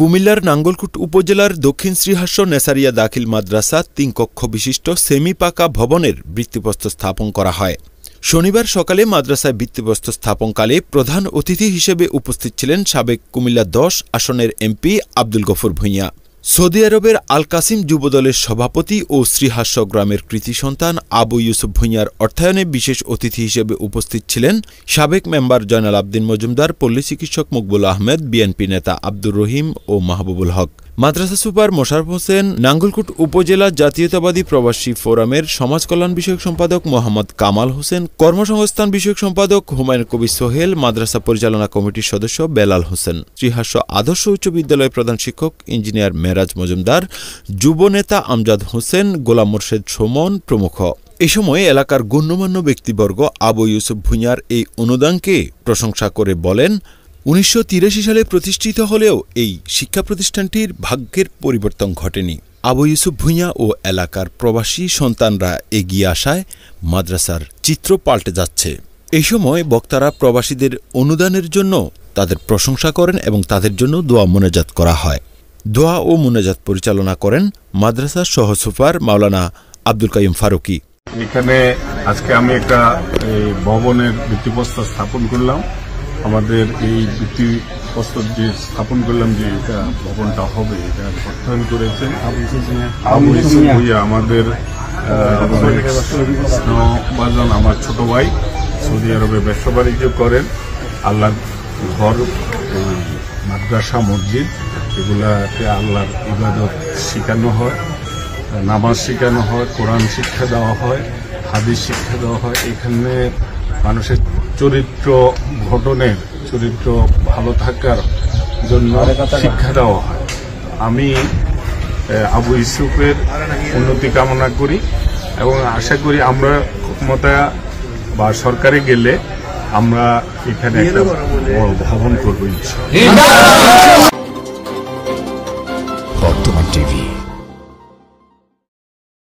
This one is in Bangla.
কুমিল্লার নাঙ্গলকোট উপজেলার দক্ষিণ শ্রীহাস্য নেসারিয়া দাখিল মাদ্রাসা ৩ কক্ষ বিশিষ্ট সেমি পাকা ভবনের ভিত্তিপ্রস্তর স্থাপন করা হয়। শনিবার সকালে মাদ্রাসায় ভিত্তিপ্রস্তর স্থাপনকালে প্রধান অতিথি হিসেবে উপস্থিত ছিলেন সাবেক কুমিল্লা ১০ আসনের এমপি আব্দুল গফুর ভূঁইয়া। সৌদি আরবের আল কাসিম যুবদলের সভাপতি ও শ্রীহাস্য গ্রামের কৃতি সন্তান আবু ইউসুফ ভূঁইয়ার অর্থায়নে বিশেষ অতিথি হিসেবে উপস্থিত ছিলেন সাবেক মেম্বার জয়নাল আবদিন মজুমদার, পল্লী চিকিৎসক মকবুল আহমেদ, বিএনপি নেতা আব্দুর রহিম ও মাহবুবুল হক। মাদ্রাসা সুপার মোশাররফ হোসেন, নাঙ্গলকোট উপজেলা জাতীয়তাবাদী প্রবাসী ফোরামের সমাজ কল্যাণ বিষয়ক সম্পাদক মোহাম্মদ কামাল হোসেন, কর্মসংস্থান বিষয়ক সম্পাদক হুমায়ুন কবির সোহেল, মাদ্রাসা পরিচালনা কমিটির সদস্য বেলাল হোসেন, শ্রীহাস্য আদর্শ উচ্চ বিদ্যালয়ের প্রধান শিক্ষক ইঞ্জিনিয়ার মেরাজ মজুমদার, যুব নেতা আমজাদ হোসেন, গোলাম মোর্শেদ সুমন প্রমুখ। এ সময় এলাকার গণ্যমান্য ব্যক্তিবর্গ আবু ইউসুফ ভূঁইয়ার এই অনুদানকে প্রশংসা করে বলেন, ১৯৮৩ সালে প্রতিষ্ঠিত হলেও এই শিক্ষা প্রতিষ্ঠানটির ভাগ্যের পরিবর্তন ঘটেনি। আবু ইউসুফ ভূঁইয়া ও এলাকার প্রবাসী সন্তানরা এগিয়ে আসায় মাদ্রাসার চিত্র পাল্টে যাচ্ছে। এই সময় বক্তারা প্রবাসীদের অনুদানের জন্য তাদের প্রশংসা করেন এবং তাদের জন্য দোয়া মোনাজাত করা হয়। দোয়া ও মোনাজাত পরিচালনা করেন মাদ্রাসার সহসুপার মাওলানা আব্দুল কাইয়ুম ফারুকি। এখানে আজকে আমি একটা ভবনের ভিত্তিপ্রস্তর স্থাপন করলাম। আমাদের এই ভিত্তিপ্রস্তর যে স্থাপন করলাম, যে এটা ভবনটা হবে, এটা অর্থায়ন করেছেন আবু ইউসুফ ভূঁইয়া, আমাদের স্নেহভাজন আমার ছোট ভাই, সৌদি আরবে ব্যবসা বাণিজ্য করেন। আল্লাহর ঘর, মাদ্রাসা, মসজিদ, এগুলাতে আল্লাহর ইবাদত শেখানো হয়, নামাজ শেখানো হয়, কোরআন শিক্ষা দেওয়া হয়, হাদিস শিক্ষা দেওয়া হয়। এখানে মানুষের চরিত্র গঠনের, চরিত্র ভালো থাকার জন্য শিক্ষা দেওয়া হয়। আমি আবু ইউসুফের উন্নতি কামনা করি এবং আশা করি আমরা ক্ষমতা বা সরকারে গেলে আমরা এখানে একটা বড় ভবন করবো ইনশাআল্লাহ।